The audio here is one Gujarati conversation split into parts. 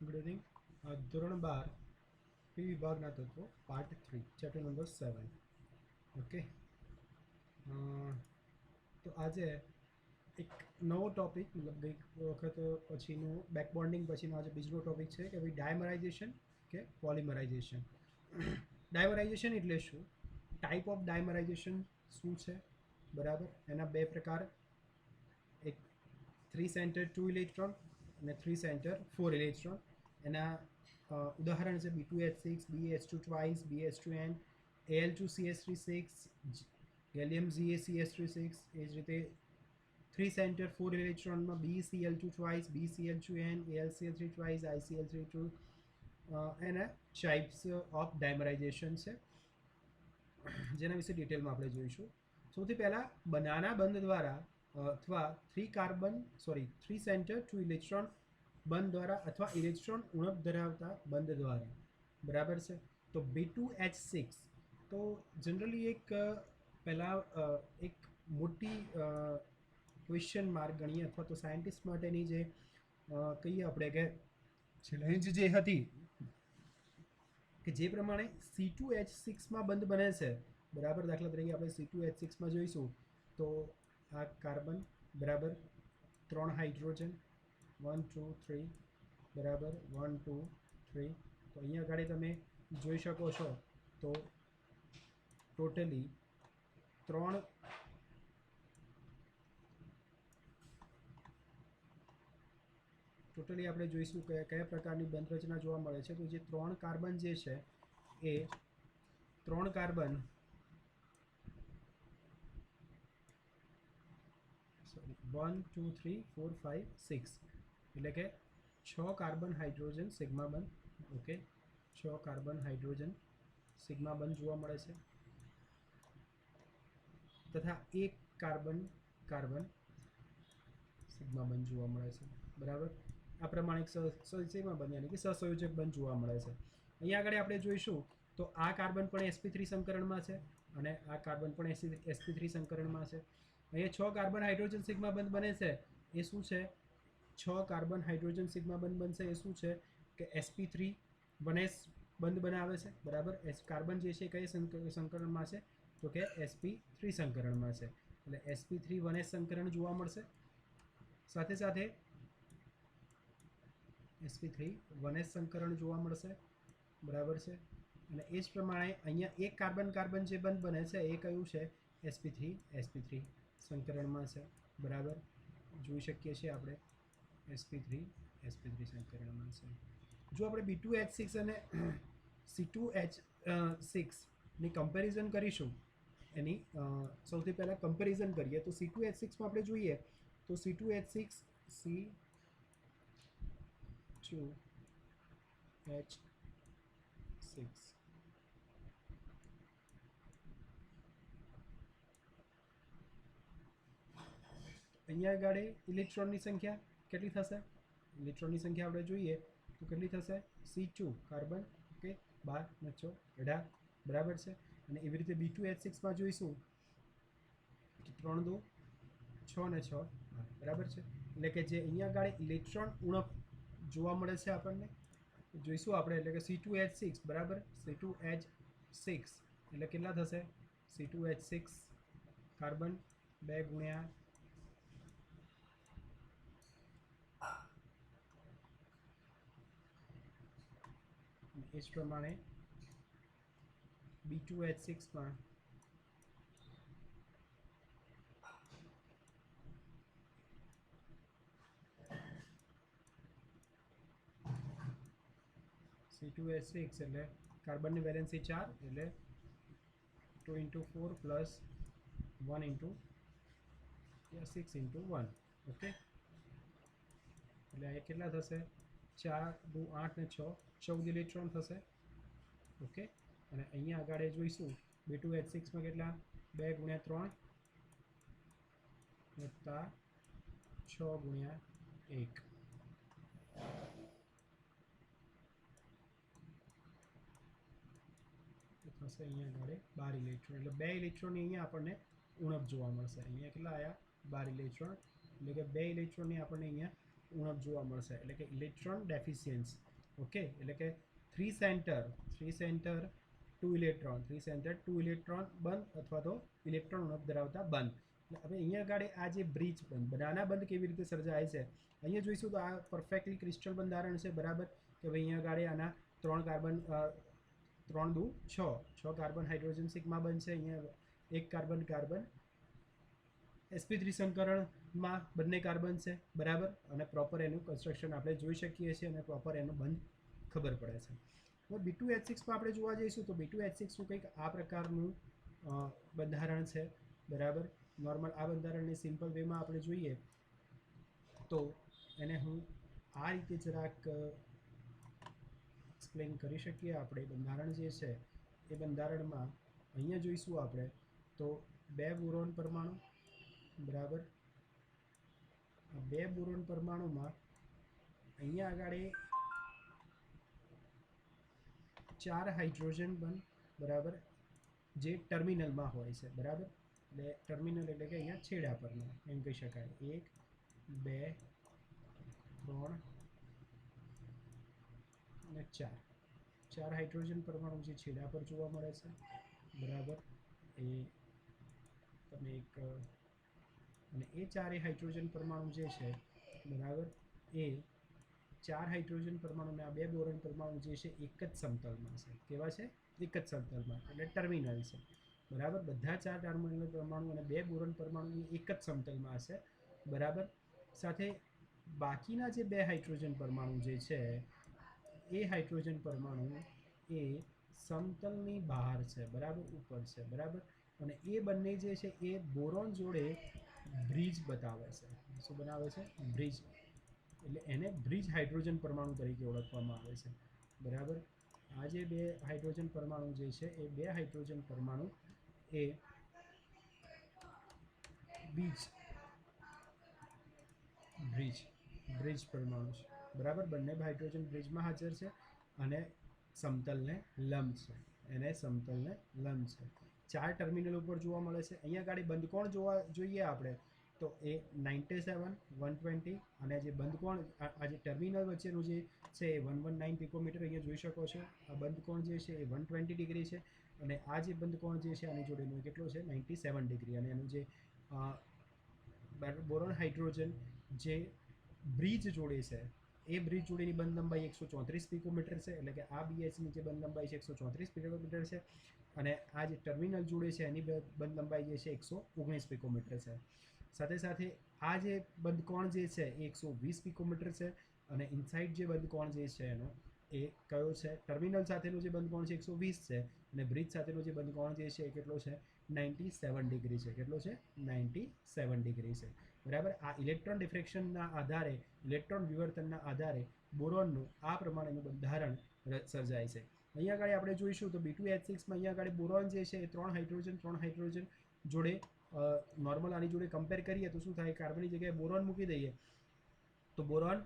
Good evening. ધોરણ 12 પી વિભાગના તત્વો પાર્ટ 3 ચેપ્ટર નંબર 7. ઓકે. તો આજે એક નવો ટોપિક, મતલબ ગઈ વખત પછીનું બેકબોન્ડિંગ પછીનો આજે બીજો ટોપિક છે કે ભાઈ ડાયમરાઇઝેશન કે પોલિમરાઇઝેશન. ડાયમરાઇઝેશન એટલે શું, ટાઈપ ઓફ ડાયમરાઇઝેશન શું છે, બરાબર. એના બે પ્રકાર, એક 3 સેન્ટર 2 ઇલેક્ટ્રોન અને 3 સેન્ટર 4 ઇલેક્ટ્રોન. એના ઉદાહરણ છે B2H6, BH2 twice, BH2N, Al2CS36, gallium GaCS36. એ જ રીતે 3 centre 4 ઇલેક્ટ્રોનમાં BCl2 twice, BCl2N, AlCl3 twice, ICl32. એના ટાઈપ્સ ઓફ ડાયમરાઇઝેશન છે, જેના વિશે ડિટેલમાં આપણે જોઈશું. સૌથી પહેલાં બનાના બંધ દ્વારા અથવા 3 સેન્ટર 2 ઇલેક્ટ્રોન બંધ દ્વારા અથવા ઇલેક્ટ્રોન ઉણપ ધરાવતા બંધ દ્વારા, બરાબર છે. તો B2H6 તો જનરલી એક પહેલાં એક મોટી ક્વેશ્ચન માર્ક ગણીએ, અથવા તો સાયન્ટિસ્ટ માટેની જે કહીએ આપણે કે ચેલેન્જ જે હતી, કે જે પ્રમાણે C2H6માં બંધ બને છે, બરાબર. દાખલા તરીકે આપણે C2H6માં જોઈશું તો આ કાર્બન, બરાબર, 3 હાઇડ્રોજન, 1 2 3, બરાબર, 1 2 3. તો અહીંયા આગળ તમે જોઈ શકો છો તો ટોટલી 3 ટોટલી આપણે જોઈશું કે કયા પ્રકારની બંધ રચના જોવા મળે છે. તો જે 3 કાર્બન જે છે એ 3 કાર્બન 1 2 3 4 5 6, એટલે કે 6 કાર્બન હાઇડ્રોજન સિગ્મા બંધ. ઓકે, 6 કાર્બન હાઇડ્રોજન સિગ્મા બંધ જોવા મળે છે, તથા 1 કાર્બન કાર્બન સિગ્મા બંધ જોવા મળે છે, બરાબર. આ પ્રમાણે સિગ્મા બંધ યાની કે સહસંયોજક બંધ જોવા મળે છે. અહીંયા આગળ આપણે જોઈશું તો આ કાર્બન પણ sp3 સંકરણમાં છે અને આ કાર્બન પણ sp3 સંકરણમાં છે. અહીંયા 6 કાર્બન હાઇડ્રોજન સિગ્મા બંધ બને છે, એ શું છે, 6 કાર્બન હાઇડ્રોજન સિગ્મા બંધ બનશે, એ શું છે કે sp3 1s બંધ બનાવે છે, બરાબર. કાર્બન જે છે કઈ સંકરણમાં છે, તો કે sp3 સંકરણમાં છે, એટલે sp3 1s સંકરણ જોવા મળશે. સાથે સાથે sp3 1s સંકરણ જોવા મળશે, બરાબર છે. અને એ જ પ્રમાણે અહીંયા એક કાર્બન કાર્બન જે બંધ બને છે એ કયું છે, sp3 સંકરણમાં છે, બરાબર. જોઈ શકીએ છીએ આપણે sp3 સંકરણમાં છે. જો આપણે B2H6 અને C2H6 ની કમ્પેરિઝન કરીશું, એની સૌથી પહેલાં કમ્પેરિઝન કરીએ તો C2H6માં આપણે જોઈએ તો C2H6 અહીંયા આગળ ઇલેક્ટ્રોનની સંખ્યા કેટલી થશે, ઇલેક્ટ્રોનની સંખ્યા આપણે જોઈએ તો કેટલી થશે, C2 કાર્બન, ઓકે, 12 ને 6 18, બરાબર છે. અને એવી રીતે B2H6માં જોઈશું તો 3 2 6 ને 6 બરાબર છે. એટલે કે જે અહીંયા આગળ ઇલેક્ટ્રોન ઉણપ જોવા મળે છે આપણને જોઈશું આપણે, એટલે કે C2H6, બરાબર. C2H6 એટલે કેટલા થશે, C2H6 કાર્બન 2 ગુણ્યા એ જ પ્રમાણે B2H6માં C2H6 એટલે કાર્બનની વેલેન્સી 4, એટલે 2 × 4 પ્લસ 1 × 6 × 1, ઓકે. એટલે એ કેટલા થશે, 4 2 8 ને 6 14 ઇલેક્ટ્રોન થશે, ઓકે. અને અહીંયા આગળ જોઈશું B2H6માં કેટલા, 2 ગુણ્યા 3 વત્તા 6 ગુણ્યા 1, થશે અહીંયા આગળ 12 ઇલેક્ટ્રોન. એટલે 2 ઇલેક્ટ્રોનની અહીંયા આપણને ઉણપ જોવા મળશે. અહીંયા કેટલા આવ્યા, 12 ઇલેક્ટ્રોન, એટલે કે 2 ઇલેક્ટ્રોનની આપણને અહીંયા ઉણપ જોવા મળશે, એટલે કે ઇલેક્ટ્રોન ડેફિશિયન્સ. ઓકે, એટલે કે 3 સેન્ટર 2 ઇલેક્ટ્રોન, 3 સેન્ટર 2 ઇલેક્ટ્રોન બંધ અથવા તો ઇલેક્ટ્રોન ઉણપ ધરાવતા બંધ. હવે અહીંયા આગળ આ જે બ્રિજ બંધ, બનાના બંધ કેવી રીતે સર્જાય છે અહીંયા જોઈશું. તો આ પરફેક્ટલી ક્રિસ્ટલ બંધારણ છે, બરાબર. કે ભાઈ અહીંયા આગળ આના 3 કાર્બન 3 દુ 6 કાર્બન હાઇડ્રોજન સિગ્મા બનશે. અહીંયા એક કાર્બન sp3 સંકરણમાં બંને કાર્બન છે, બરાબર. અને પ્રોપર એનું કન્સ્ટ્રક્શન આપણે જોઈ શકીએ છીએ અને પ્રોપર એનું બંધ ખબર પડે છે. હવે B2H6માં આપણે જોવા જઈશું તો B2H6નું કંઈક આ પ્રકારનું બંધારણ છે, બરાબર. નોર્મલ આ બંધારણને સિમ્પલ વેમાં આપણે જોઈએ તો એને હું આ રીતે જરાક એક્સપ્લેન કરી શકીએ. આપણે બંધારણ જે છે એ બંધારણમાં અહીંયા જોઈશું આપણે તો 2 બોરોન પરમાણુ, બરાબર. આ 2 બોરોન પરમાણુમાં અહીંયા આગળ 4 હાઇડ્રોજન બંધ, બરાબર, જે ટર્મિનલમાં હોય છે, બરાબર. એટલે ટર્મિનલ એટલે કે અહીંયા છેડા પરના એમ કહી શકાય. 1 2 3 અને 4 હાઇડ્રોજન પરમાણુ જે છેડા પર જોવા મળે છે, બરાબર. એ તમે એક અને એ 4 હાઇડ્રોજન પરમાણુ જે છે, બરાબર, એ 4 હાઇડ્રોજન પરમાણુને આ 2 બોરોન પરમાણુ જે છે એક જ સમતલમાં છે. કેવા છે? એક જ સમતલમાં, એટલે ટર્મિનલ છે, બરાબર. બધા 4 ટર્મિનલ પરમાણુ અને 2 બોરોન પરમાણુ એક જ સમતલમાં હશે, બરાબર. સાથે બાકીના જે 2 હાઇડ્રોજન પરમાણુ જે છે એ હાઇડ્રોજન પરમાણુ એ સમતલની બહાર છે, બરાબર, ઉપર છે, બરાબર. અને એ બંને જે છે એ બોરોન જોડે બ્રિજ બતાવે છે. શું બનાવે છે? બ્રિજ. એટલે એને બ્રિજ હાઇડ્રોજન પરમાણુ તરીકે ઓળખવામાં આવે છે, બરાબર. આ જે 2 હાઇડ્રોજન પરમાણુ જે છે એ 2 હાઇડ્રોજન પરમાણુ એ બ્રિજ પરમાણુ છે, બરાબર. બંને હાઇડ્રોજન બ્રિજમાં હાજર છે અને સમતલને લંબ છે, એને સમતલને લંબ છે. 4 ટર્મિનલ ઉપર જોવા મળે છે. અહીંયા ગાડી બંધકોણ જોવા જોઈએ આપણે તો એ 97 120 અને જે બંધકોણ આ જે ટર્મિનલ વચ્ચેનું જે છે એ 119 પિકોમીટર અહીંયા જોઈ શકો છો. આ બંધકોણ જે છે એ 120 ડિગ્રી છે અને આ જે બંધકોણ જે છે આની જોડેનું કેટલો છે 97 ડિગ્રી. અને એનું જે બોરોન હાઇડ્રોજન જે બ્રિજ જોડે છે એ બ્રિજ જોડેની બંધ લંબાઈ 134 પિકોમીટર છે. એટલે કે આ BHની જે બંધ લંબાઈ છે 134 પિકોમીટર છે અને આ જે ટર્મિનલ જોડે છે એની બંધ લંબાઈ જે છે 119 પિકોમીટર છે. સાથે સાથે આ જે બંધકોણ જે છે એ 120 પિકોમીટર છે અને ઇનસાઇડ જે બંધકોણ જે છે એનો એ કયો છે? ટર્મિનલ સાથેનો જે બંધકોણ છે 120 છે અને બ્રિજ સાથેનો જે બંધકોણ જે છે એ કેટલો છે? 97 ડિગ્રી છે. કેટલો છે? 97 ડિગ્રી છે, બરાબર. આ ઇલેક્ટ્રોન ડિફ્રેક્શનના આધારે, ઇલેક્ટ્રોન વિવર્તનના આધારે બોરોનનું આ પ્રમાણેનું બંધારણ સર્જાય છે. અહીંયા આગળ આપણે જોઈશું તો B2H6માં અહીંયા આગળ બોરોન જે છે એ 3 હાઇડ્રોજન જોડે નોર્મલ આની જોડે કમ્પેર કરીએ તો શું થાય? કાર્બનની જગ્યાએ બોરોન મૂકી દઈએ તો બોરોન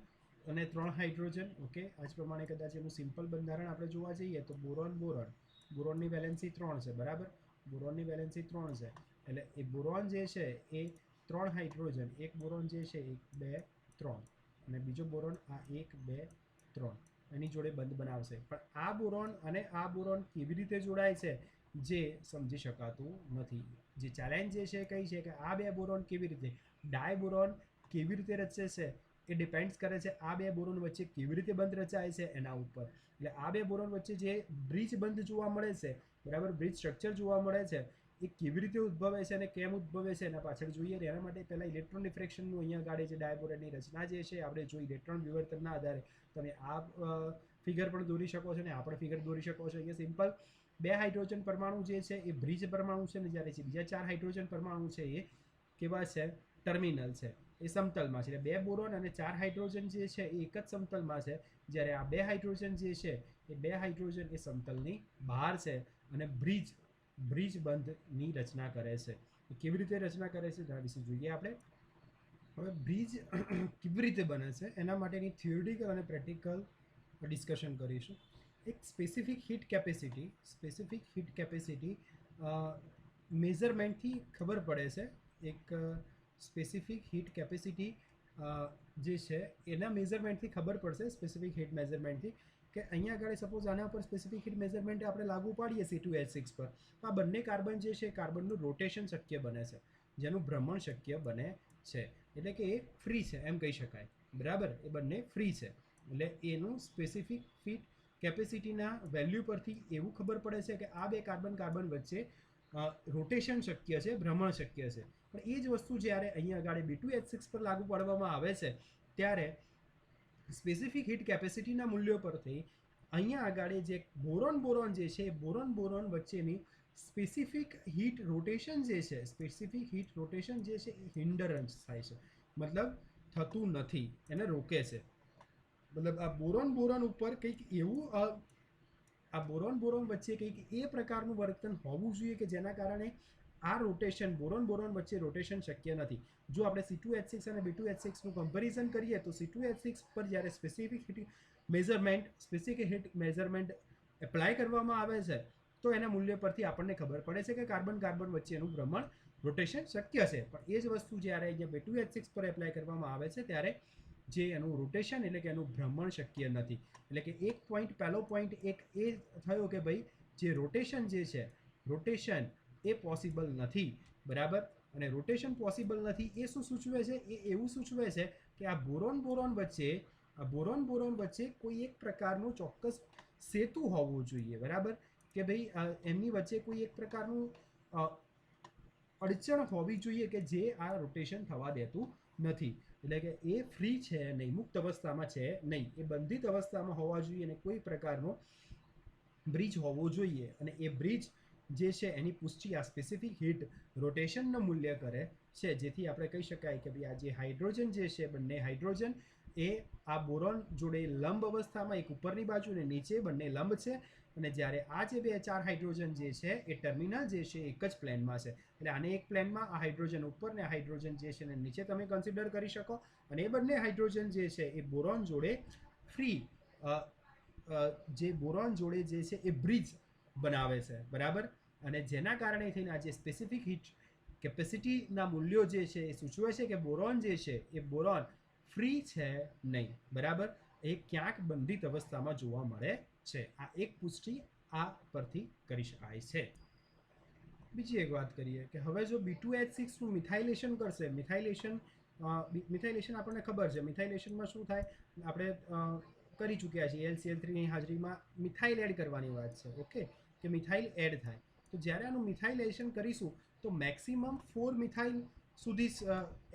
અને 3 હાઇડ્રોજન. ઓકે, આ જ પ્રમાણે કદાચ એનું સિમ્પલ બંધારણ આપણે જોવા જઈએ તો બોરોનની વેલેન્સી 3 છે, બરાબર. બોરોનની વેલેન્સી 3 છે એટલે એ બોરોન જે છે એ 3 હાઇડ્રોજન, એક બોરોન જે છે 1 2 3 અને બીજો બોરોન આ 1 2 3 એની જોડે બંધ બનાવશે. પણ આ બોરોન અને આ બોરોન કેવી રીતે જોડાય છે જે સમજી શકાતું નથી. જે ચેલેન્જ જે છે કઈ છે કે આ 2 બોરોન કેવી રીતે ડાય બોરોન કેવી રીતે રચે છે એ ડિપેન્ડ્સ કરે છે આ 2 બોરોન વચ્ચે કેવી રીતે બંધ રચાય છે એના ઉપર. એટલે આ 2 બોરોન વચ્ચે જે બ્રિજ બંધ જોવા મળે છે, બરાબર, બ્રિજ સ્ટ્રક્ચર જોવા મળે છે એ કેવી રીતે ઉદ્ભવે છે અને કેમ ઉદ્ભવે છે એના પાછળ જોઈએ. એના માટે પહેલાં ઇલેક્ટ્રોન ડિફ્રેક્શનનું અહીંયા ગાડી જે ડાયબોરેટની રચના જે છે આપણે જોઈ. ઇલેક્ટ્રોન વિવર્તનના આધારે તમે આ ફિગર પણ દોરી શકો છો અને આ પણ ફિગર દોરી શકો છો. અહીંયા સિમ્પલ 2 હાઇડ્રોજન પરમાણુ જે છે એ બ્રિજ પરમાણુ છે ને જ્યારે બીજા 4 હાઇડ્રોજન પરમાણુ છે એ કેવા છે? ટર્મિનલ છે, એ સમતલમાં છે. એટલે 2 બોરોન અને 4 હાઇડ્રોજન જે છે એ એક જ સમતલમાં છે, જ્યારે આ 2 હાઇડ્રોજન જે છે એ 2 હાઇડ્રોજન એ સમતલની બહાર છે અને બ્રિજ બંધની રચના કરે છે. કેવી રીતે રચના કરે છે તેના વિશે જોઈએ આપણે. હવે બ્રિજ કેવી રીતે બને છે એના માટેની થિયોરિટિકલ અને પ્રેક્ટિકલ ડિસ્કશન કરીશું. એક સ્પેસિફિક હીટ કેપેસિટી મેઝરમેન્ટથી ખબર પડે છે. એક સ્પેસિફિક હીટ કેપેસિટી જે છે એના મેઝરમેન્ટથી ખબર પડશે, સ્પેસિફિક હીટ મેઝરમેન્ટથી, કે અહીંયા આગળ સપોઝ આના પર સ્પેસિફિક હીટ મેઝરમેન્ટ આપણે લાગુ પાડીએ C2H6 પર, તો આ બંને કાર્બન જે છે કાર્બનનું રોટેશન શક્ય બને છે, જેનું ભ્રમણ શક્ય બને છે, એટલે કે એ ફ્રી છે એમ કહી શકાય, બરાબર. એ બંને ફ્રી છે એટલે એનું સ્પેસિફિક હીટ કેપેસિટીના વેલ્યુ પરથી એવું ખબર પડે છે કે આ બે કાર્બન કાર્બન વચ્ચે રોટેશન શક્ય છે, ભ્રમણ શક્ય છે. પણ એ જ વસ્તુ જ્યારે અહીંયા આગળ B2H6 પર લાગુ પાડવામાં આવે છે ત્યારે સ્પેસિફિક હીટ કેપેસિટીના મૂલ્યો પરથી અહીંયા આગળ જે બોરોન બોરોન જે છે, બોરોન બોરોન વચ્ચેની સ્પેસિફિક હીટ રોટેશન જે છે, સ્પેસિફિક હીટ રોટેશન જે છે એ હિન્ડરન્સ થાય છે, મતલબ થતું નથી, એને રોકે છે. મતલબ આ બોરોન બોરોન ઉપર કંઈક એવું આ બોરોન બોરોન વચ્ચે કંઈક એ પ્રકારનું વર્તન હોવું જોઈએ કે જેના કારણે આ રોટેશન બોરોન બોરોન વચ્ચે રોટેશન શક્ય નથી. જો આપણે C2H6 અને B2H6નું કમ્પેરિઝન કરીએ તો C2H6 પર જ્યારે સ્પેસિફિક હીટ મેઝરમેન્ટ એપ્લાય કરવામાં આવે છે તો એના મૂલ્ય પરથી આપણને ખબર પડે છે કે કાર્બન કાર્બન વચ્ચેનું ભ્રમણ રોટેશન શક્ય છે. પણ એ જ વસ્તુ જ્યારે અહીંયા B2H6 પર એપ્લાય કરવામાં આવે છે ત્યારે જે એનું રોટેશન એટલે કે એનું ભ્રમણ શક્ય નથી. એટલે કે એક પોઈન્ટ, પહેલો પોઈન્ટ એક એ થયો કે ભાઈ જે રોટેશન જે છે, રોટેશન એ પોસિબલ નથી, બરાબર. અને રોટેશન પોસિબલ નથી એ શું સૂચવે છે? એ એવું સૂચવે છે કે આ બોરોન બોરોન વચ્ચે કોઈ એક પ્રકારનું ચોક્કસ સેતુ હોવું જોઈએ, બરાબર. કે ભાઈ એમની વચ્ચે કોઈ એક પ્રકારનું અડચણ હોવી જોઈએ કે જે આ રોટેશન થવા દેતું નથી. એટલે કે એ ફ્રી છે નહીં, મુક્ત અવસ્થામાં છે નહીં, એ બંધિત અવસ્થામાં હોવા જોઈએ અને કોઈ પ્રકારનો બ્રિજ હોવો જોઈએ. અને એ બ્રિજ જે છે એની પુષ્ટિ આ સ્પેસિફિક હીટ રોટેશનનું મૂલ્ય કરે છે, જેથી આપણે કહી શકાય કે ભાઈ આ જે હાઇડ્રોજન જે છે, બંને હાઇડ્રોજન એ આ બોરોન જોડે લંબ અવસ્થામાં, એક ઉપરની બાજુ અને નીચે બંને લંબ છે. અને જ્યારે આ જે 4 હાઇડ્રોજન જે છે એ ટર્મિનલ જે છે એક જ પ્લેનમાં છે. એટલે આને એક પ્લેનમાં આ હાઇડ્રોજન ઉપર ને આ હાઇડ્રોજન જે છે ને નીચે તમે કન્સિડર કરી શકો. અને એ બંને હાઇડ્રોજન જે છે એ બોરોન જોડે ફ્રી જે બોરોન જોડે જે છે એ બ્રિજ બનાવે છે, બરાબર. અને જેના કારણે થઈને આ જે સ્પેસિફિક હીટ કેપેસિટીના મૂલ્યો જે છે એ સૂચવે છે કે બોરોન જે છે એ બોરોન ફ્રી છે નહીં, બરાબર. એ ક્યાંક બંધિત અવસ્થામાં જોવા મળે છે. આ એક પુષ્ટિ આ પરથી કરી શકાય છે. બીજી એક વાત કરીએ કે હવે જો B2H6નું મિથાઇલેશન કરશે, મિથાઇલેશન આપણને ખબર છે, મિથાઇલેશનમાં શું થાય આપણે કરી ચૂક્યા છીએ, LCl3ની હાજરીમાં મિથાઇલ એડ કરવાની વાત છે, ઓકે, કે મિથાઇલ એડ થાય. તો જ્યારે આનું મિથાઇલેશન કરીશું તો મેક્સિમમ 4 મિથાઇલ સુધી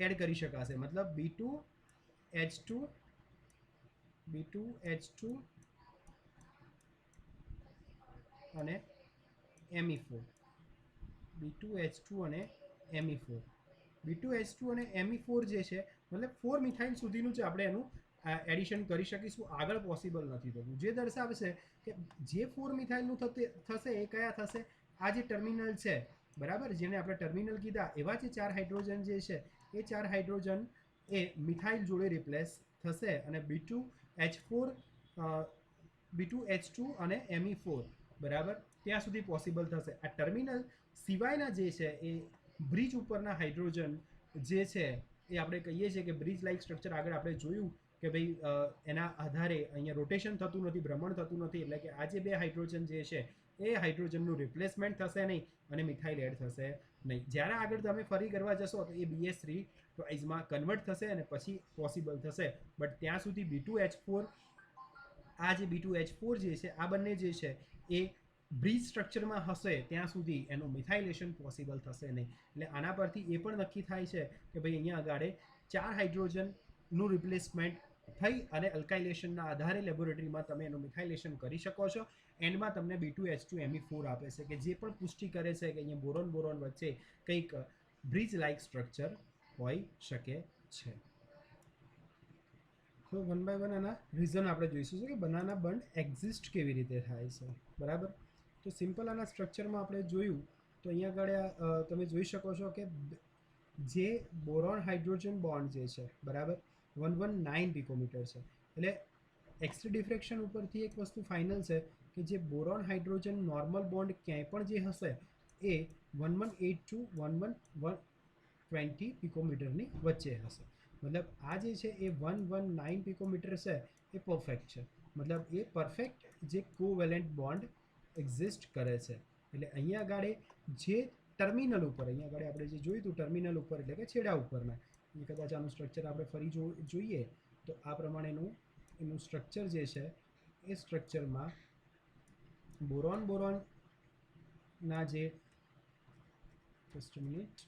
એડ કરી શકાશે, મતલબ B2H2 અને Me4, B2H2 અને Me4, B2H2 અને Me4 જે છે મતલબ 4 મિથાઇલ સુધીનું જ આપણે એનું એડિશન કરી શકીશું, આગળ પોસિબલ નથી થતું. જે દર્શાવે છે કે જે 4 મિથાઇલનું થશે એ કયા થશે? આ જે ટર્મિનલ છે, બરાબર, જેને આપણે ટર્મિનલ કીધા, એવા જે 4 હાઇડ્રોજન જે છે એ 4 હાઇડ્રોજન એ મિથાઇલ જોડે રિપ્લેસ થશે અને B2H2 અને Me4, બરાબર, ત્યાં સુધી પોસિબલ થશે. આ ટર્મિનલ સિવાયના જે છે એ બ્રિજ ઉપરના હાઇડ્રોજન જે છે એ આપણે કહીએ છીએ કે બ્રિજ લાઇક સ્ટ્રક્ચર આગળ આપણે જોયું કે ભાઈ એના આધારે અહીંયા રોટેશન થતું નથી, ભ્રમણ થતું નથી. એટલે કે આ જે 2 હાઇડ્રોજન જે છે એ હાઇડ્રોજનનું રિપ્લેસમેન્ટ થશે નહીં અને મિથાઇલ એડ થશે નહીં. જ્યારે આગળ તમે ફરી કરવા જશો તો એ BS3 ટ્વાઇઝમાં કન્વર્ટ થશે અને પછી પોસિબલ થશે. બટ ત્યાં સુધી B2H4, આ જે B2H4 જે છે આ બંને જે છે એ બ્રિજ સ્ટ્રક્ચરમાં હશે ત્યાં સુધી એનું મિથાઇલેશન પોસિબલ થશે નહીં. એટલે આના પરથી એ પણ નક્કી થાય છે કે ભાઈ અહીંયા આગળ 4 હાઇડ્રોજનનું રિપ્લેસમેન્ટ થઈ અને અલ્કાઇલેશનના આધારે લેબોરેટરીમાં તમે એનું મિથાઇલેશન કરી શકો છો. એન્ડમાં તમને B2H2 Me4 આપે છે કે જે પણ પુષ્ટિ કરે છે કે અહીંયા બોરોન બોરોન વચ્ચે કંઈક બ્રિજ લાઇક સ્ટ્રક્ચર હોઈ શકે છે. તો વન બાય વન આના રીઝન આપણે જોઈશું કે બનાના બંડ એક્ઝિસ્ટ કેવી રીતે થાય છે, બરાબર. તો સિમ્પલ આના સ્ટ્રક્ચરમાં આપણે જોયું તો અહીંયા આગળ તમે જોઈ શકો છો કે જે બોરોન હાઇડ્રોજન બોન્ડ જે છે, બરાબર, 119 પિકોમીટર છે. એટલે એક્સરે ડિફ્રેક્શન ઉપરથી એક વસ્તુ ફાઇનલ છે કે જે બોરોન હાઇડ્રોજન નોર્મલ બોન્ડ ક્યાંય પણ જે હશે એ 1182 1120 પિકોમીટરની વચ્ચે હશે. મતલબ આ જે છે એ 119 પિકોમીટર છે એ પરફેક્ટ છે, મતલબ એ પરફેક્ટ જે કોવેલેન્ટ બોન્ડ એક્ઝિસ્ટ કરે છે. એટલે અહીંયા આગળ જે ટર્મિનલ ઉપર, અહીંયા આગળ આપણે જે જોયું હતું ટર્મિનલ ઉપર એટલે કે છેડા ઉપરના, એ કદાચ આનું સ્ટ્રક્ચર આપણે ફરી જોઈએ તો આ પ્રમાણેનું એનું સ્ટ્રક્ચર જે છે એ સ્ટ્રક્ચરમાં બોરોનના જે જસ્ટ મિનિટ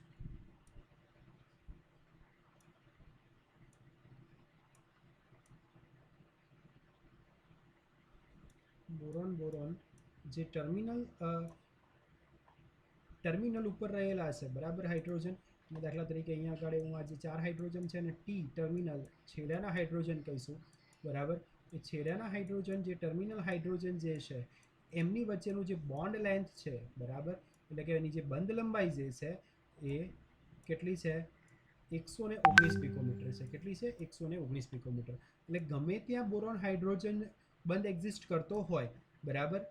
બોરોન જે ટર્મિનલ ઉપર રહેલા છે બરાબર હાઇડ્રોજન, દાખલા તરીકે અહીંયા આગળ હું આ જે 4 હાઇડ્રોજન છે ને ટી ટર્મિનલ છેડાના હાઇડ્રોજન કહીશું બરાબર. એ છેડાના હાઇડ્રોજન જે ટર્મિનલ હાઇડ્રોજન જે છે એમની વચ્ચેનું જે બોન્ડ લેન્થ છે બરાબર, એટલે કે એની જે બંધ લંબાઈ જે છે એ કેટલી છે 119 પિકોમીટર છે. કેટલી છે 119 પિકોમીટર. એટલે ગમે ત્યાં બોરોન હાઇડ્રોજન બંધ એક્ઝિસ્ટ કરતો હોય બરાબર,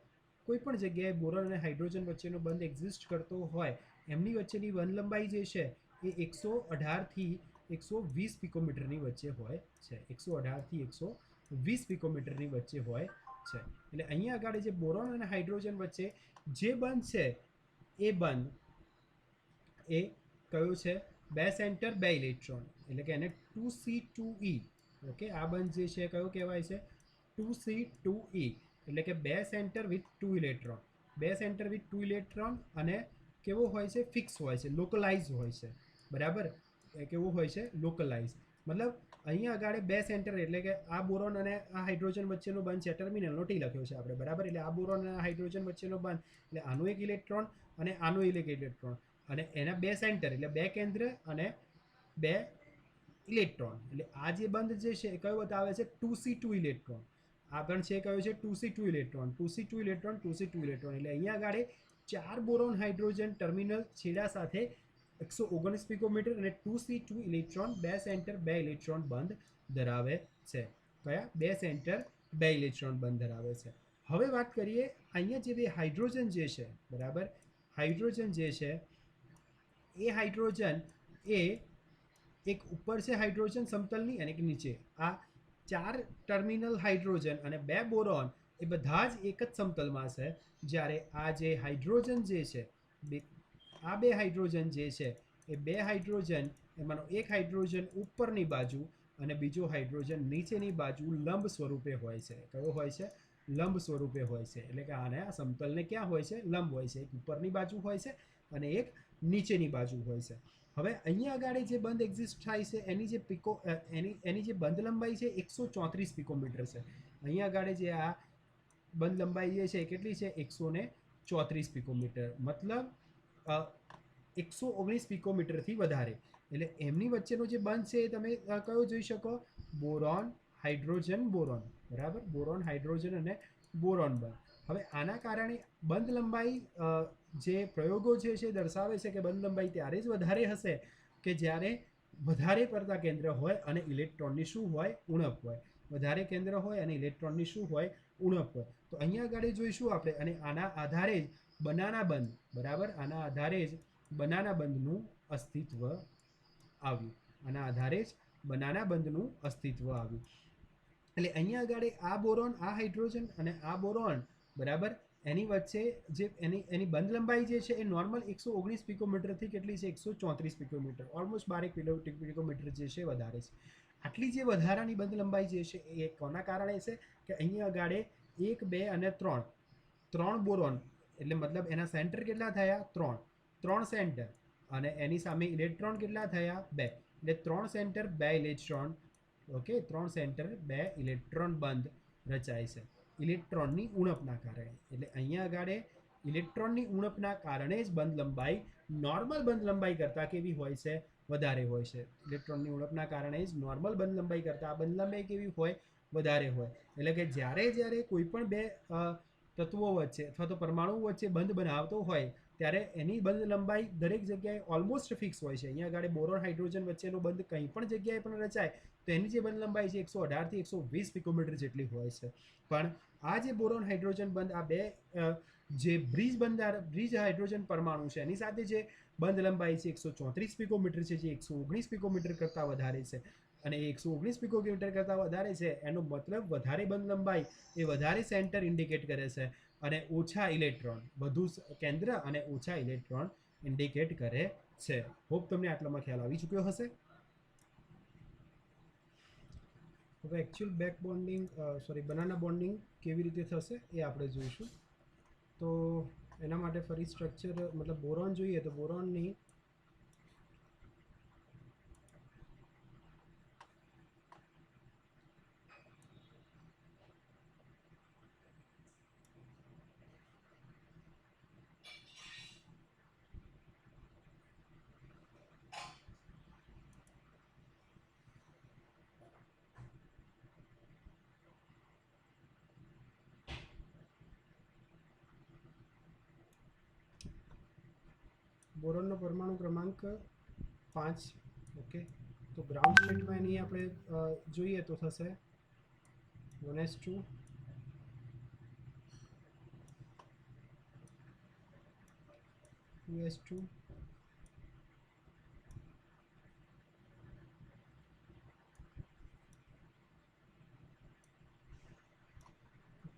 કોઈ પણ જગ્યાએ બોરોન અને હાઇડ્રોજન વચ્ચેનો બંધ એક્ઝિસ્ટ કરતો હોય એમની વચ્ચેની બંધ લંબાઈ જે છે એ 118થી 120 પિકોમીટરની વચ્ચે હોય છે. 118થી 120 પિકોમીટરની વચ્ચે હોય છે. એટલે અહીંયા આગળ જે બોરોન અને હાઇડ્રોજન વચ્ચે જે બંધ છે એ બંધ એ કયો છે 2 સેન્ટર 2 ઇલેક્ટ્રોન, એટલે કે એને 2C2E. ઓકે, આ બંધ જે છે કયો કહેવાય છે 2C2E, એટલે કે 2 centre with 2 electron. 2 centre with 2 electron અને કેવો હોય છે ફિક્સ હોય છે, લોકલાઇઝ હોય છે બરાબર. કેવું હોય છે લોકલાઇઝ, મતલબ અહીંયા આગળ 2 સેન્ટર એટલે કે આ બોરોન અને આ હાઇડ્રોજન વચ્ચેનો બંધ છે, ટર્મિનલનો ટી લખ્યો છે આપણે બરાબર. એટલે આ બોરોન અને હાઇડ્રોજન વચ્ચેનો બંધ એટલે આનું એક ઇલેક્ટ્રોન અને આનું એક ઇલેક્ટ્રોન, અને એના 2 સેન્ટર એટલે 2 કેન્દ્ર અને 2 ઇલેક્ટ્રોન. એટલે આ જે બંધ જે છે એ કયો બતાવે છે 2C2 ઇલેક્ટ્રોન. આગળ છે કયો છે 2C2 electron, 2C2 electron, 2C2 electron. એટલે અહીંયા આગળ 4 બોરોન હાઇડ્રોજન ટર્મિનલ છેડા સાથે 119 પિકોમીટર અને 2C2 ઇલેક્ટ્રોન 2 સેન્ટર 2 ઇલેક્ટ્રોન બંધ ધરાવે છે. કયા 2 સેન્ટર 2 ઇલેક્ટ્રોન બંધ ધરાવે છે. હવે વાત કરીએ અહીંયા જે બે હાઇડ્રોજન જે છે બરાબર, હાઇડ્રોજન જે છે એ હાઇડ્રોજન એ એક ઉપર છે હાઇડ્રોજન સમતલની અને એક નીચે. આ 4 ટર્મિનલ હાઇડ્રોજન અને 2 બોરોન એ બધા જ એક જ સમતલમાં છે. જ્યારે આ જે હાઇડ્રોજન જે છે આ 2 હાઇડ્રોજન જે છે એ 2 હાઇડ્રોજન એમાંનો એક હાઇડ્રોજન ઉપરની બાજુ અને બીજો હાઇડ્રોજન નીચેની બાજુ લંબ સ્વરૂપે હોય છે. કયો હોય છે લંબ સ્વરૂપે હોય છે. એટલે કે આને આ સમતલને ક્યાં હોય છે લંબ હોય છે. એક ઉપરની બાજુ હોય છે અને એક નીચેની બાજુ હોય છે. હવે અહીંયા આગળ જે બંધ એક્ઝિસ્ટ થાય છે એની જે બંધ લંબાઈ છે 134 પિકોમીટર છે. અહીંયા આગળ જે આ બંધ લંબાઈ જે છે કેટલી છે 134 પિકોમીટર, મતલબ 119 પિકોમીટરથી વધારે. એટલે એમની વચ્ચેનો જે બંધ છે એ તમે કયો જોઈ શકો બોરોન હાઇડ્રોજન બોરોન બરાબર, બોરોન હાઇડ્રોજન અને બોરોન બંધ. હવે આના કારણે બંધ લંબાઈ જે પ્રયોગો છે દર્શાવે છે કે બંધ લંબાઈ ત્યારે જ વધારે હશે કે જ્યારે વધારે પડતા કેન્દ્ર હોય અને ઇલેક્ટ્રોનની શું હોય ઉણપ હોય. વધારે કેન્દ્ર હોય અને ઇલેક્ટ્રોનની શું હોય ઉણપ હોય. તો અહીંયા આગળ જોઈશું આપણે, અને આના આધારે જ બનાના બંધ બરાબર, આના આધારે જ બનાના બંધનું અસ્તિત્વ આવ્યું. આના આધારે જ બનાના બંધનું અસ્તિત્વ આવ્યું. એટલે અહીંયા આગળ આ બોરોન આ હાઇડ્રોજન અને આ બોરોન બરાબર એની વચ્ચે જે એની બંધ લંબાઈ જે છે એ નોર્મલ 119 પિકોમીટરથી કેટલી છે 134 પિકોમીટર, ઓલમોસ્ટ 12 પિકોમીટર જે છે વધારે છે. આટલી જે વધારાની બંધ લંબાઈ જે છે એ કોના કારણે છે કે અહીંયા આગળ 1 2 અને 3 બોરોન, એટલે મતલબ એના સેન્ટર કેટલા થયા 3 સેન્ટર અને એની સામે ઇલેક્ટ્રોન કેટલા થયા 2, એટલે 3 centre 2 electron. Okay, 3 centre 2 electron બંધ રચાય છે ઇલેક્ટ્રોનની ઉણપના કારણે. એટલે અહીંયા આગળ ઇલેક્ટ્રોનની ઉણપના કારણે જ બંધ લંબાઈ નોર્મલ બંધ લંબાઈ કરતાં કેવી હોય છે વધારે હોય છે. ઇલેક્ટ્રોનની ઉણપના કારણે જ નોર્મલ બંધ લંબાઈ કરતાં આ બંધ લંબાઈ કેવી હોય વધારે હોય. એટલે કે જ્યારે કોઈ પણ બે તત્વો વચ્ચે અથવા તો પરમાણુ વચ્ચે બંધ બનાવતો હોય ત્યારે એની બંધ લંબાઈ દરેક જગ્યાએ ઓલમોસ્ટ ફિક્સ હોય છે. અહીંયા આગળ બોરોન હાઇડ્રોજન વચ્ચેનો બંધ કંઈ પણ જગ્યાએ પણ રચાય તો એની જે બંધ લંબાઈ છે 118થી 120 પિકોમીટર જેટલી હોય છે. પણ આ જે બોરોન હાઇડ્રોજન બંધ આ બે જે બ્રિજ હાઇડ્રોજન પરમાણુ છે એની સાથે જે બંધ લંબાઈ છે 134 પિકોમીટર છે, જે 119 પિકોમીટર કરતાં વધારે છે. અને 119 પિકોમીટર કરતાં વધારે છે એનો મતલબ વધારે બંધ લંબાઈ એ વધારે સેન્ટર ઇન્ડિકેટ કરે છે અને ઓછા ઇલેક્ટ્રોન, વધુ કેન્દ્ર અને ઓછા ઇલેક્ટ્રોન ઇન્ડિકેટ કરે છે. હોપ તમને આટલામાં ખ્યાલ આવી ચૂક્યો હશે. હવે actual back bonding banana bonding કેવી રીતે થશે એ આપણે જોઈશું. તો એના માટે ફરી સ્ટ્રક્ચર મતલબ બોરોન જોઈએ તો બોરોનની બોરોનનો પરમાણુ ક્રમાંક 5. ઓકે, તો ગ્રાઉન્ડ સ્ટેટમાં એની આપણે જોઈએ તો થશે 1s2 2s2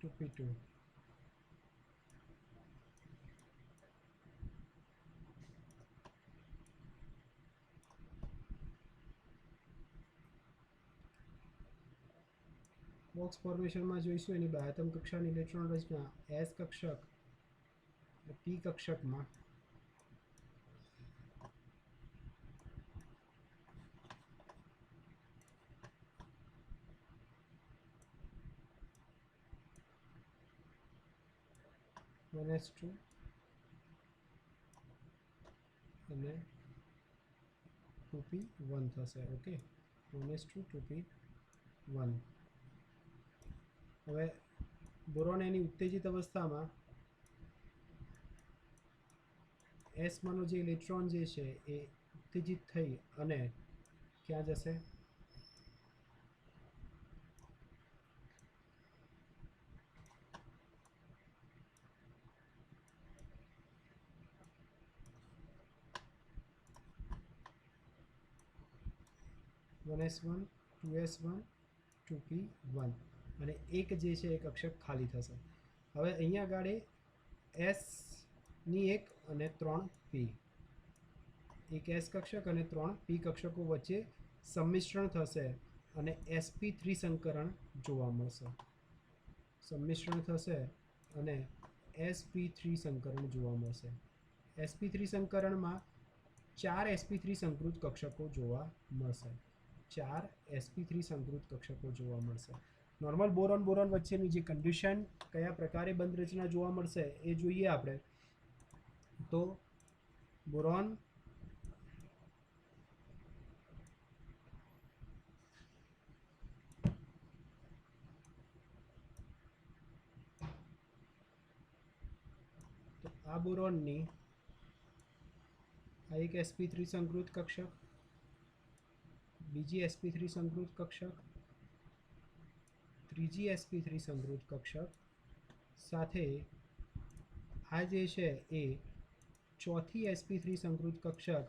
2p2. બોક્સ ફોર્મેશનમાં જોઈશું એની બાહ્યતમ કક્ષાની ઇલેક્ટ્રોન રચના એસ કક્ષક પી કક્ષકમાં NH2 અને 2p1 થશે. Okay, 1s2 2p1. હવે બોરોન એની ઉત્તેજિત અવસ્થામાં એસમાંનો જે ઇલેક્ટ્રોન જે છે એ ઉત્તેજિત થઈ અને ક્યાં જશે? (1s1 2s1 2p1) અને એક જે છે એ કક્ષક ખાલી થશે. હવે અહીંયા આગળ એસની 1 અને 3p, એક એસ કક્ષક અને 3p કક્ષકો વચ્ચે સંમિશ્રણ થશે અને sp3 સંકરણ જોવા મળશે. સંમિશ્રણ થશે અને sp3 સંકરણ જોવા મળશે. sp3 સંકરણમાં 4 sp3 સંકૃત કક્ષકો જોવા મળશે. 4 sp3 સંકૃત કક્ષકો જોવા મળશે. નોર્મલ બોરોન બોરોન વચ્ચેની જે કન્ડિશન, કયા પ્રકારે બંધ રચના જોવા મળશે એ જોઈએ આપણે. તો બોરોન તો આ બોરોનની આ એક sp3 સંકૃત કક્ષક, બીજી sp3 સંકૃત કક્ષક, ત્રીજી sp3 સંકૃત કક્ષક સાથે આ જે છે એ ચોથી sp3 સંકૃત કક્ષક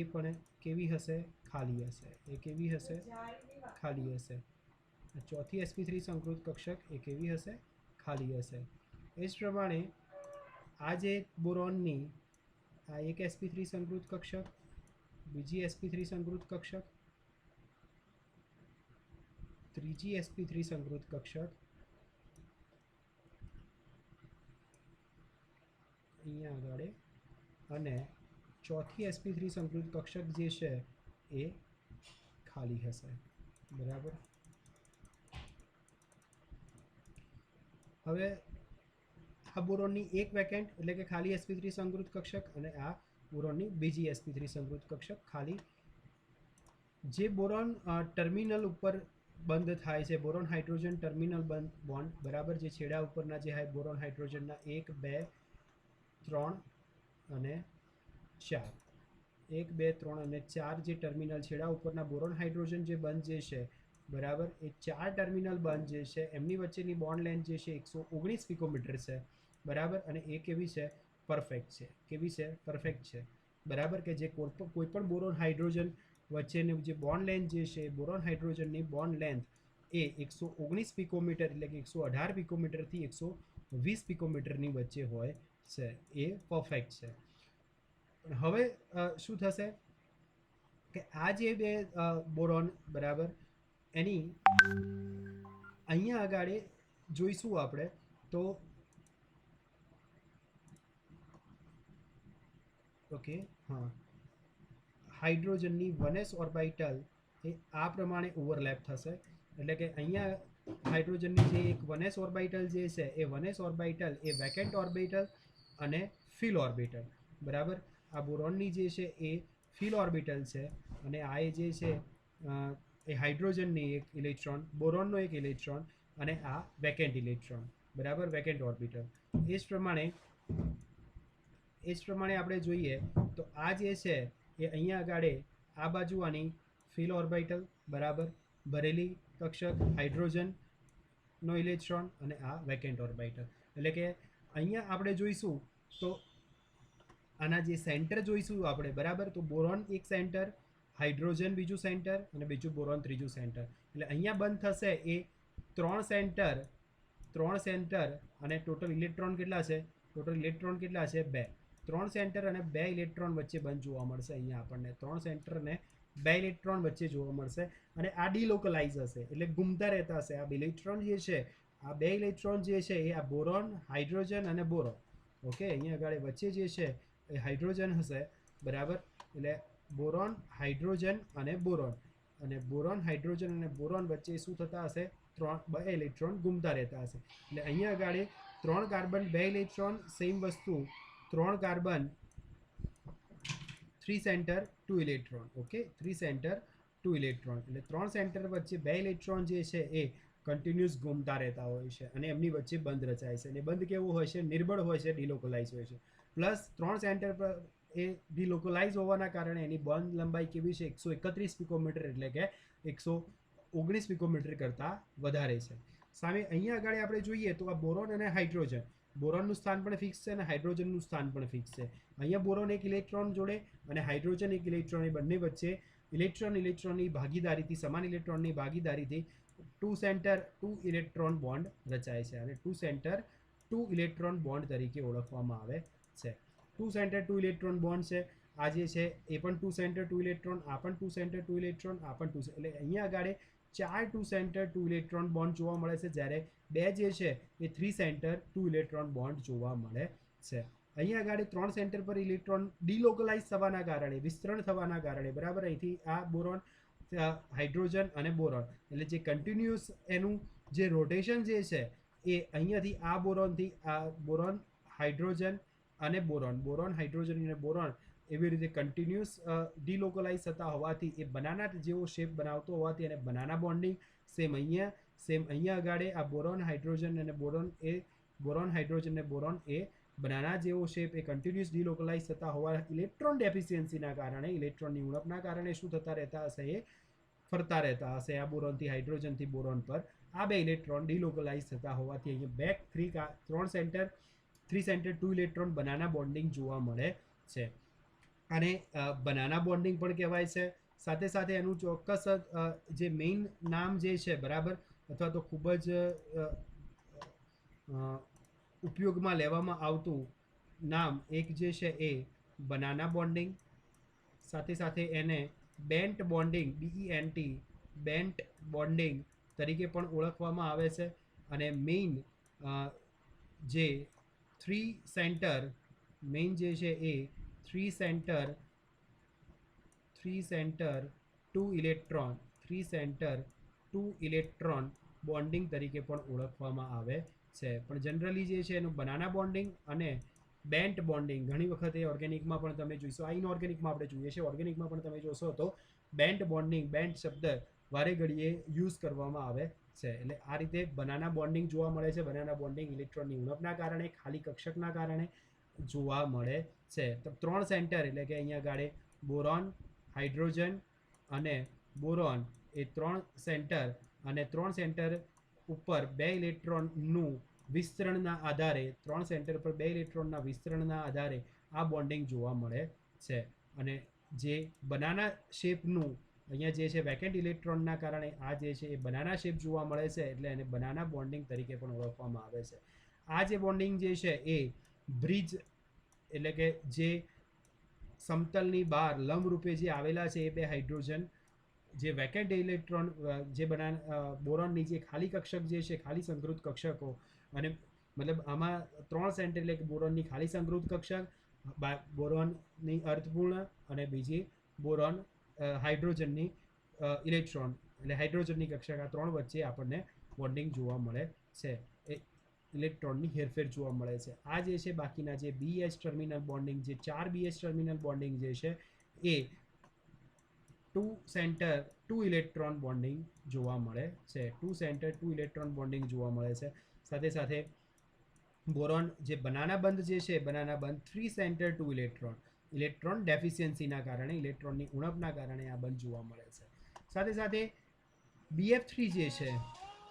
એ પણ કેવી હશે? ખાલી હશે. એ કેવી હશે? ખાલી હશે. ચોથી sp3 સંકૃત કક્ષક એ કેવી હશે? ખાલી હશે. એ જ પ્રમાણે આ જે બોરોનની આ એક sp3 સંકૃત કક્ષક, બીજી sp3 સંકૃત કક્ષક, ત્રીજી sp3 સંકૃત કક્ષક, અહીંયા આગળ અને ચોથી sp3 સંકૃત કક્ષક જે છે એ ખાલી હશે. બરાબર. હવે આ બોરોનની એક વેકેન્ટ એટલે કે ખાલી sp3 સંકૃત કક્ષક અને આ બોરોનની બીજી sp3 સંકૃત કક્ષક ખાલી. જે બોરોન ટર્મિનલ ઉપર બંધ થાય છે, બોરોન હાઇડ્રોજન ટર્મિનલ બોન્ડ, બરાબર, જે છેડા ઉપરના જે બોરોન હાઇડ્રોજનના 1 2 3 અને 4, 1 2 3 અને 4 જે ટર્મિનલ છેડા ઉપરના બોરોન હાઇડ્રોજન જે બંધ જે છે, બરાબર, એ 4 ટર્મિનલ બંધ જે છે એમની વચ્ચેની બોન્ડ લેન્થ જે છે 119 પિકોમીટર છે. બરાબર. અને એ કેવી છે? પરફેક્ટ છે. કેવી છે? પરફેક્ટ છે. બરાબર. કે જે કોઈ પણ બોરોન હાઇડ્રોજન વચ્ચેની જે બોન્ડ લેન્થ જે છે બોરોન હાઇડ્રોજનની બોન્ડ લેન્થ એ 119 પિકોમીટર એટલે કે 118 પિકોમીટરથી 120 પિકોમીટરની વચ્ચે હોય છે, એ પરફેક્ટ છે. પણ હવે શું થશે કે આ જે બે બોરોન બરાબર એની અહીંયા આગળ જોઈશું આપણે તો ઓકે હા હાઇડ્રોજનની 1s ઓર્બિટલ એ આ પ્રમાણે ઓવરલેપ થશે એટલે કે અહીંયા હાઇડ્રોજનની જે એક 1s ઓર્બિટલ જે છે એ 1s ઓર્બિટલ એ વેકેન્ટ ઓર્બિટલ અને ફિલ ઓર્બિટલ બરાબર. આ બોરોનની જે છે એ ફિલ ઓર્બિટલ છે અને આ એ જે છે એ હાઇડ્રોજનની એક ઇલેક્ટ્રોન, બોરોનનો એક ઇલેક્ટ્રોન અને આ વેકેન્ટ ઇલેક્ટ્રોન બરાબર, વેકેન્ટ ઓર્બિટલ. એ જ પ્રમાણે આપણે જોઈએ તો આ જે છે એ અહીંયા આગળ આ બાજુ આની ફિલ ઓર્બિટલ બરાબર, ભરેલી કક્ષક હાઇડ્રોજનનો ઇલેક્ટ્રોન અને આ વેકેન્ટ ઓર્બિટલ. એટલે કે અહીંયા આપણે જોઈશું તો આના જે સેન્ટર જોઈશું આપણે બરાબર, તો બોરોન એક સેન્ટર, હાઇડ્રોજન બીજું સેન્ટર અને બીજું બોરોન ત્રીજું સેન્ટર. એટલે અહીંયા બંધ થશે એ 3 સેન્ટર અને ટોટલ ઇલેક્ટ્રોન કેટલા છે? ટોટલ ઇલેક્ટ્રોન કેટલા છે? 2. 3 સેન્ટર અને 2 ઇલેક્ટ્રોન વચ્ચે બંધ જોવા મળશે. અહીંયા આપણને 3 સેન્ટર અને 2 ઇલેક્ટ્રોન વચ્ચે જોવા મળશે અને આ ડિલોકલાઇઝ હશે એટલે ઘૂમતા રહેતા હશે. આ ઇલેક્ટ્રોન જે છે, આ 2 ઇલેક્ટ્રોન જે છે એ આ બોરોન, હાઇડ્રોજન અને બોરોન, ઓકે, અહીંયા આગળ વચ્ચે જે છે એ હાઇડ્રોજન હશે બરાબર. એટલે બોરોન, હાઇડ્રોજન અને બોરોન, અને બોરોન, હાઇડ્રોજન અને બોરોન વચ્ચે શું થતા હશે? 2 ઇલેક્ટ્રોન ઘૂમતા રહેતા હશે. એટલે અહીંયા આગળ 3 કાર્બન 2 ઇલેક્ટ્રોન, સેમ વસ્તુ 3 carbon 3 centre 2 electron, okay, 3 centre 2 electron. એટલે 3 સેન્ટર વચ્ચે 2 ઇલેક્ટ્રોન જે છે એ કન્ટિન્યુઅસ ઘૂમતા રહેતા હોય છે અને એમની વચ્ચે બંધ રચાય છે. અને બંધ કેવું હોય છે? નિર્બળ હોય છે, ડિલોકલાઇઝ હોય છે. પ્લસ 3 સેન્ટર પર એ ડિલોકલાઇઝ હોવાના કારણે એની બોન્ડ લંબાઈ કેવી છે? 131 પિકોમીટર એટલે કે 119 પિકોમીટર કરતાં વધારે છે. સામે અહીંયા આગળ આપણે જોઈએ તો આ બોરોન અને હાઇડ્રોજન, બોરોનનું સ્થાન પણ ફિક્સ છે અને હાઇડ્રોજનનું સ્થાન પણ ફિક્સ છે. અહીંયા બોરોન એક ઇલેક્ટ્રોન જોડે અને હાઇડ્રોજન એક ઇલેક્ટ્રોન, એ બંને વચ્ચે ઇલેક્ટ્રોનની ભાગીદારીથી, સમાન ઇલેક્ટ્રોનની ભાગીદારીથી 2 સેન્ટર 2 ઇલેક્ટ્રોન બોન્ડ રચાય છે અને 2 સેન્ટર 2 ઇલેક્ટ્રોન બોન્ડ તરીકે ઓળખવામાં આવે છે. 2 સેન્ટર 2 ઇલેક્ટ્રોન બોન્ડ છે. આ જે છે એ પણ 2 સેન્ટર 2 ઇલેક્ટ્રોન, આ પણ 2 સેન્ટર 2 ઇલેક્ટ્રોન, આ પણ 2. એટલે અહીંયા આગળ 4 2 સેન્ટર 2 ઇલેક્ટ્રોન બોન્ડ જોવા મળે છે, જ્યારે 2 જે છે એ 3 સેન્ટર 2 ઇલેક્ટ્રોન બોન્ડ જોવા મળે છે. અહીંયા આગળ 3 સેન્ટર પર ઇલેક્ટ્રોન ડિલોકલાઇઝ થવાના કારણે, વિસ્તરણ થવાના કારણે બરાબર, અહીંથી આ બોરોન, હાઇડ્રોજન અને બોરોન, એટલે જે કન્ટિન્યુઅસ એનું જે રોટેશન જે છે એ અહીંયાથી આ બોરોનથી આ બોરોન, હાઇડ્રોજન અને બોરોન, બોરોન, હાઇડ્રોજન અને બોરોન એવી રીતે કન્ટિન્યુઅસ ડિલોકલાઇઝ થતા હોવાથી એ બનાના જેવો શેપ બનાવતો હોવાથી અને બનાના બોન્ડિંગ સેમ અહીંયા આગળ આ બોરોન, હાઇડ્રોજન અને બોરોન, એ બોરોન, હાઇડ્રોજન અને બોરોન એ બનાના જેવો શેપ એ કન્ટિન્યુઅસ ડિલોકલાઇઝ થતા હોવા ઇલેક્ટ્રોન ડેફિશિયન્સીના કારણે, ઇલેક્ટ્રોનની ઉણપના કારણે શું થતા રહેતા હશે? એ ફરતા રહેતા હશે આ બોરોનથી હાઇડ્રોજનથી બોરોન પર. આ 2 ઇલેક્ટ્રોન ડિલોકલાઇઝ થતા હોવાથી અહીંયા 3 સેન્ટર 2 ઇલેક્ટ્રોન બનાના બોન્ડિંગ જોવા મળે છે. અને બનાના બોન્ડિંગ પણ કહેવાય છે. સાથે સાથે એનું ચોક્કસ જે મેઇન નામ જે છે બરાબર, અથવા તો ખૂબ જ ઉપયોગમાં લેવામાં આવતું નામ એક જે છે એ બનાના બોન્ડિંગ, સાથે સાથે એને bent bonding, BENT, bent bonding તરીકે પણ ઓળખવામાં આવે છે. અને મેઇન જે 3 સેન્ટર, મેઇન જે છે એ 3 centre 2 electron, 3 centre 2 electron bonding તરીકે પણ ઓળખવામાં આવે છે. પણ જનરલી જે છે એનું બનાના બોન્ડિંગ અને બેન્ટ બોન્ડિંગ ઘણી વખતે ઓર્ગેનિકમાં પણ તમે જોઈશો, આ ઇનઓર્ગેનિકમાં આપણે જોઈએ છે, ઓર્ગેનિકમાં પણ તમે જોશો તો બેન્ટ બોન્ડિંગ, બેન્ટ શબ્દ વારે ઘડીએ યુઝ કરવામાં આવે છે. એટલે આ રીતે બનાના બોન્ડિંગ જોવા મળે છે. બનાના બોન્ડિંગ ઇલેક્ટ્રોનની ઉણપના કારણે, ખાલી કક્ષકના કારણે જોવા મળે છે. તો 3 સેન્ટર એટલે કે અહીંયા આગળ બોરોન, હાઇડ્રોજન અને બોરોન એ 3 સેન્ટર અને 3 સેન્ટર ઉપર 2 ઇલેક્ટ્રોનનું વિસ્તરણના આધારે, 3 સેન્ટર પર 2 ઇલેક્ટ્રોનના વિસ્તરણના આધારે આ બોન્ડિંગ જોવા મળે છે. અને જે બનાના શેપનું અહીંયા જે છે વેકેન્ટ ઇલેક્ટ્રોનના કારણે આ જે છે એ બનાના શેપ જોવા મળે છે, એટલે એને બનાના બોન્ડિંગ તરીકે પણ ઓળખવામાં આવે છે. આ જે બોન્ડિંગ જે છે એ બ્રિજ એટલે કે જે સમતલની બહાર લંબ રૂપે જે આવેલા છે એ બે હાઇડ્રોજન જે વેકેન્ટ ઇલેક્ટ્રોન જે બોરોનની જે ખાલી કક્ષક જે છે ખાલી સંકૃત કક્ષકો, અને મતલબ આમાં 3 સેન્ટર એટલે કે બોરોનની ખાલી સંકૃત કક્ષક, બોરોનની અર્થપૂર્ણ અને બીજી બોરોન હાઇડ્રોજનની ઇલેક્ટ્રોન એટલે હાઇડ્રોજનની કક્ષક, આ 3 વચ્ચે આપણને બોન્ડિંગ જોવા મળે છે. એ ઇલેક્ટ્રોનની હેરફેર જોવા મળે છે. આ જે છે બાકીના જે BH ટર્મિનલ બોન્ડિંગ, જે 4 BH ટર્મિનલ બોન્ડિંગ જે છે એ 2 સેન્ટર 2 ઇલેક્ટ્રોન બોન્ડિંગ જોવા મળે છે. 2 સેન્ટર 2 ઇલેક્ટ્રોન બોન્ડિંગ જોવા મળે છે. સાથે સાથે બોરોન જે બનાના બંધ જે છે, બનાના બંધ 3 સેન્ટર 2 ઇલેક્ટ્રોન ડેફિશિયન્સીના કારણે, ઇલેક્ટ્રોનની ઉણપના કારણે આ બંધ જોવા મળે છે. સાથે સાથે BF3 જે છે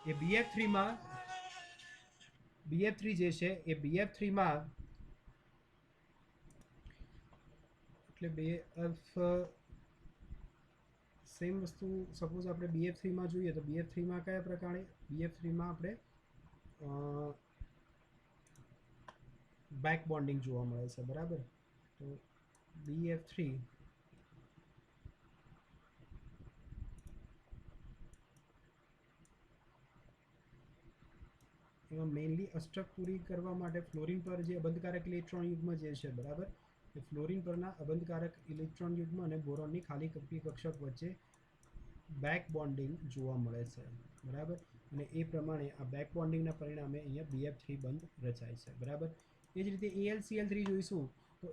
એ BF3 જે છે એ BF3માં એટલે સેમ વસ્તુ સપોઝ આપણે BF3માં જોઈએ તો BF3માં કયા પ્રકારે, BF3માં આપણે બેક બોન્ડિંગ જોવા મળે છે, બરાબર. તો BF3 એમાં મેઇનલી અષ્ટક પૂરી કરવા માટે ફ્લોરિન પર જે અબંધકારક ઇલેક્ટ્રોન યુગ્મ જે છે, બરાબર, એ ફ્લોરિન પરના અબંધકારક ઇલેક્ટ્રોન યુગ્મ અને બોરોનની ખાલી કક્ષક વચ્ચે બેક બોન્ડિંગ જોવા મળે છે, બરાબર. અને એ પ્રમાણે આ બેક બોન્ડિંગના પરિણામે અહીંયા BF3 બંધ રચાય છે, બરાબર. એ જ રીતે AlCl3 જોઈશું તો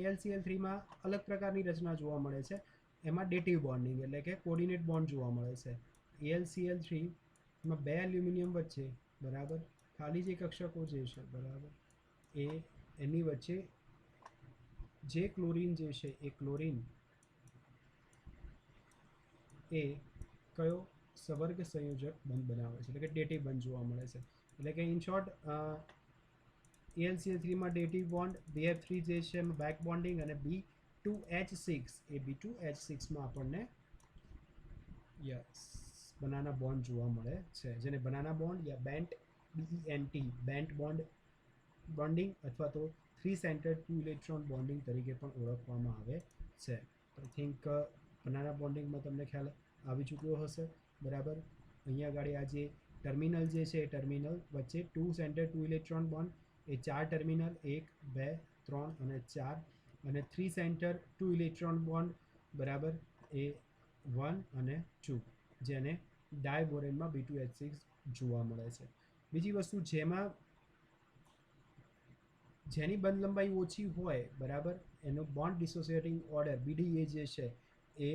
AlCl3માં અલગ પ્રકારની રચના જોવા મળે છે. એમાં ડેટિવ બોન્ડિંગ એટલે કે કોર્ડિનેટ બોન્ડ જોવા મળે છે. AlCl3માં 2 એલ્યુમિનિયમ વચ્ચે, બરાબર, ખાલી જે કક્ષકો જે છે, બરાબર, એની વચ્ચે જે ક્લોરીન જે છે એ ક્લોરીન એ કયો સવર્ગ સંયોજક બંધ બનાવે છે, એટલે કે ડેટિવ બંધ જોવા મળે છે. એટલે કે ઇન શોર્ટ AlCl3માં ડેટિવ બોન્ડ, BF3 જે છે એમાં બેક બોન્ડિંગ, અને B2H6 એ B2H6માં આપણને બનાના બોન્ડ જોવા મળે છે, જેને બનાના બોન્ડ યા બેન્ટ બેન્ટ બોન્ડિંગ અથવા તો 3 સેન્ટર 2 ઇલેક્ટ્રોન બોન્ડિંગ તરીકે પણ ઓળખવામાં આવે છે. આઈ થિંક બનાના બોન્ડિંગમાં તમને ખ્યાલ આવી ચૂક્યો હશે, બરાબર. અહીંયા આગળ આ જે ટર્મિનલ જે છે એ ટર્મિનલ વચ્ચે 2 સેન્ટર 2 ઇલેક્ટ્રોન બોન્ડ, એ 4 ટર્મિનલ 1 2 3 અને 4, અને 3 સેન્ટર 2 ઇલેક્ટ્રોન બોન્ડ, બરાબર, એ 1 અને 2, જેને ડાયબોરેનમાં B2H6 જોવા મળે છે. બીજી વસ્તુ જેની બંધ લંબાઈ ઓછી હોય, બરાબર, એનો બોન્ડ ડિસોસિએટિંગ ઓર્ડર BDA જે છે એ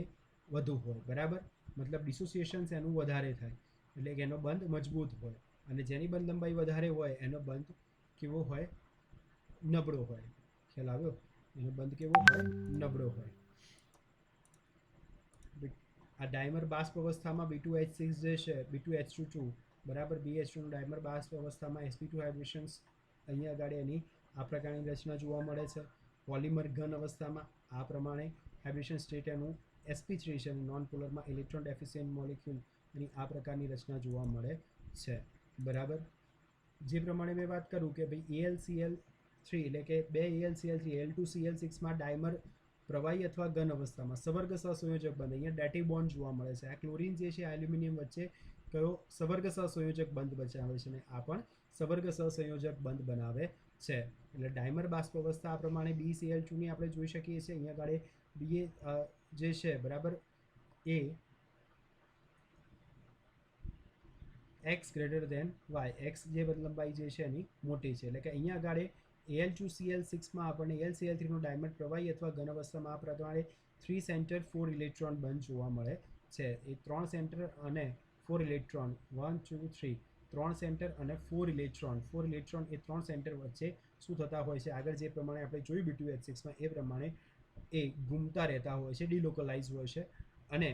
વધુ હોય, બરાબર. મતલબ ડિસોસિએશન એનું વધારે થાય, એટલે કે એનો બંધ મજબૂત હોય. અને જેની બંધ લંબાઈ વધારે હોય એનો બંધ કેવો હોય, નબળો હોય. ખ્યાલ આવ્યો? એનો બંધ કેવો હોય, નબળો હોય. આ ડાયમર બાષ્પ અવસ્થામાં B2H6 જે છે, B2H22, બરાબર, BH2 ડાયમર બાષ્પ અવસ્થામાં sp2 હાઇડ્રેશન્સ અહીંયા આગળ એની આ પ્રકારની રચના જોવા મળે છે. પોલિમર ઘન અવસ્થામાં આ પ્રમાણે હાઇડ્રેશન સ્ટેટ એનું sp3 છે, નોન પોલરમાં ઇલેક્ટ્રોન ડેફિશિયન્ટ મોલિક્યુલ એની આ પ્રકારની રચના જોવા મળે છે, બરાબર. જે પ્રમાણે મેં વાત કરું કે ભાઈ AlCl3 એટલે કે 2 AlCl3 Al2Cl6માં ડાયમર પ્રવાહી અથવા ઘન અવસ્થામાં સવર્ગ સહસંયોજક બંધ, અહીંયા ડેટિવ બોન્ડ જોવા મળે છે. આ ક્લોરીન જે છે આ એલ્યુમિનિયમ વચ્ચે કયો સવર્ગ સહસંયોજક બંધ બચાવે છે, અને આ પણ સવર્ગ સહસંયોજક બંધ બનાવે છે. એટલે ડાયમર બાષ્પ અવસ્થા આ પ્રમાણે BeCl2ની આપણે જોઈ શકીએ છીએ. અહીંયા આગળ BA જે છે, બરાબર, એ x greater than y, x જે લંબાઈ જે છે એની મોટી છે. એટલે કે અહીંયા આગળ Al2Cl6માં આપણને AlCl3નું ડાયમર પ્રવાહી અથવા ઘન અવસ્થામાં આ પ્રમાણે 3 સેન્ટર 4 ઇલેક્ટ્રોન બંધ જોવા મળે છે. એ 3 સેન્ટર અને 4 ઇલેક્ટ્રોન 1 2 3 3 સેન્ટર અને 4 ઇલેક્ટ્રોન એ 3 સેન્ટર વચ્ચે શું થતા હોય છે, આગળ જે પ્રમાણે આપણે જોયું B2H6માં એ પ્રમાણે એ ઘૂમતા રહેતા હોય છે, ડિલોકલાઇઝ હોય છે. અને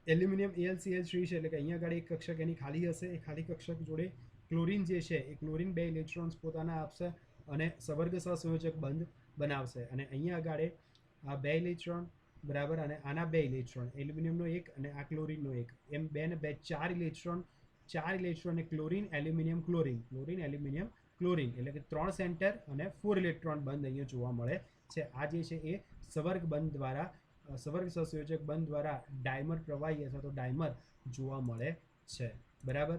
એલ્યુમિનિયમ AlCl3 છે, એટલે કે અહીંયા આગળ એક કક્ષક એની ખાલી હશે, એ ખાલી કક્ષક જોડે ક્લોરીન જે છે એ ક્લોરીન 2 ઇલેક્ટ્રોન્સ પોતાના આપશે અને સવર્ગ સહસંયોજક બંધ બનાવશે. અને અહીંયા આગળ આ 2 ઇલેક્ટ્રોન બરાબર, અને આના 2 ઇલેક્ટ્રોન, એલ્યુમિનિયમનો એક અને આ ક્લોરિનનો એક, એમ 2 ને 2 4 electron chlorine aluminium chlorine, chlorine aluminium chlorine, એટલે કે 3 સેન્ટર અને 4 ઇલેક્ટ્રોન બંધ અહીંયા જોવા મળે છે. આ જે છે એ સવર્ગ બંધ દ્વારા, સવર્ગ સહસંયોજક બંધ દ્વારા ડાયમર પ્રવાહી અથવા તો ડાયમર જોવા મળે છે. બરાબર.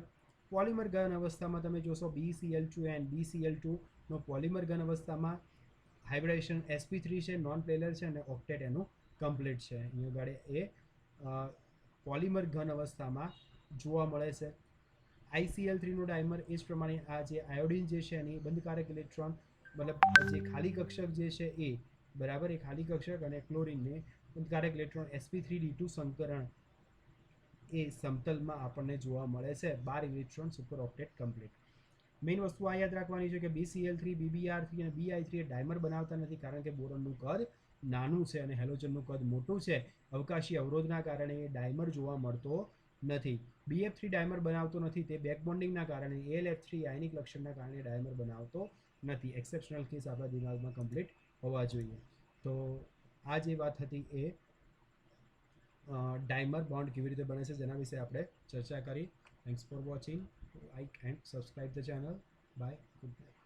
પોલિમર ઘન અવસ્થામાં તમે જોશો BCl2n, BCl2 નો પોલિમર ઘન અવસ્થામાં હાઇબ્રિડાઇઝેશન sp3 છે, નોન પ્લેલર છે, અને ઓક્ટેટ એનું કમ્પ્લીટ છે. અહીંયા આગળ એ પોલિમર ઘન અવસ્થામાં જોવા મળે છે. ICl3 નો ડાયમર એ જ પ્રમાણે આ જે આયોડિન જે છે એની બંધકારક ઇલેક્ટ્રોન, મતલબ જે ખાલી કક્ષક જે છે એ, બરાબર, એ ખાલી કક્ષક અને ક્લોરિનને બંધકારક ઇલેક્ટ્રોન sp3d2 સંકરણ એ સમતલમાં આપણને જોવા મળે છે. 12 ઇલેક્ટ્રોન સુપર ઓક્ટેટ કમ્પ્લીટ. મેઇન વસ્તુ આ યાદ રાખવાની છે કે BCl3, BBr3 અને BI3 એ ડાયમર બનાવતા નથી, કારણ કે બોરોનનું કદ નાનું છે અને હેલોજનનું કદ મોટું છે. અવકાશી અવરોધના કારણે એ ડાયમર જોવા મળતો નથી. BF3 ડાયમર બનાવતો નથી, તે બેક બોન્ડિંગના કારણે. AlF3 આયનિક લક્ષણના કારણે ડાયમર બનાવતો નથી. એક્સેપ્શનલ કેસ આપણા દિમાગમાં કમ્પ્લીટ હોવા જોઈએ. તો આ જે વાત હતી એ ડાયમર બોન્ડ કેવી રીતે બને છે જેના વિશે આપણે ચર્ચા કરી. Thanks for watching. Like and subscribe the channel. Bye. Good night.